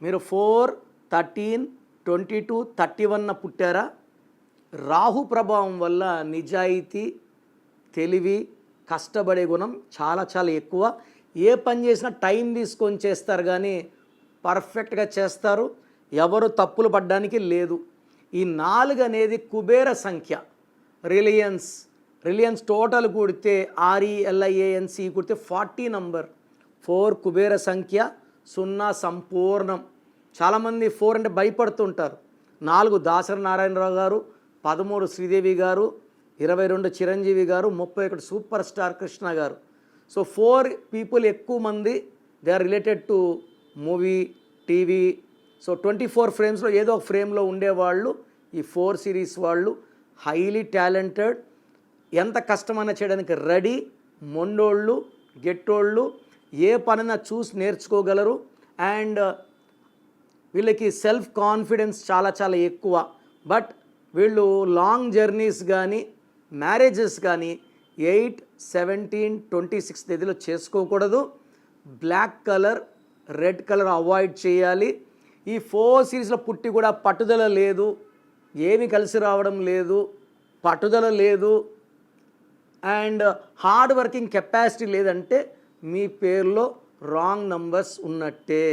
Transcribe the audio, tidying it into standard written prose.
మీరు 4, 13, 22, 31 పుట్టారా? రాహు ప్రభావం వల్ల నిజాయితీ, తెలివి, కష్టపడే గుణం చాలా చాలా ఎక్కువ. ఏ పని చేసినా టైం తీసుకొని చేస్తారు కానీ పర్ఫెక్ట్గా చేస్తారు. ఎవరు తప్పులు పడ్డానికి లేదు. ఈ 4 అనేది కుబేర సంఖ్య. రిలయన్స్ టోటల్ కూడితే RELIANC కూడితే 40 నంబర్. 4 కుబేర సంఖ్య, 0 సంపూర్ణం. చాలామంది 4 అంటే భయపడుతుంటారు. 4 దాసరి నారాయణరావు గారు, 13 శ్రీదేవి గారు, 22 చిరంజీవి గారు, 31 సూపర్ స్టార్ కృష్ణ గారు. సో 4 పీపుల్ ఎక్కువ మంది they are related to movie, TV. So 24 ఫ్రేమ్స్లో ఏదో ఒక ఫ్రేమ్లో ఉండేవాళ్ళు ఈ 4 సిరీస్ వాళ్ళు. హైలీ టాలెంటెడ్, ఎంత కష్టమైనా చేయడానికి రెడీ, మొండోళ్ళు, గెట్టోళ్ళు, ఏ పనైనా చూసి నేర్చుకోగలరు. అండ్ వీళ్ళకి సెల్ఫ్ కాన్ఫిడెన్స్ చాలా చాలా ఎక్కువ. బట్ వీళ్ళు లాంగ్ జర్నీస్ కానీ మ్యారేజెస్ కానీ 8, 17, 26 తేదీలో చేసుకోకూడదు. Black colour, red colour avoid చేయాలి. ఈ 4 సిరీస్లో పుట్టి కూడా పట్టుదల లేదు, ఏమి కలిసి రావడం లేదు, పట్టుదల లేదు, అండ్ హార్డ్ వర్కింగ్ కెపాసిటీ లేదంటే మీ పేరులో రాంగ్ నంబర్స్ ఉన్నట్టే.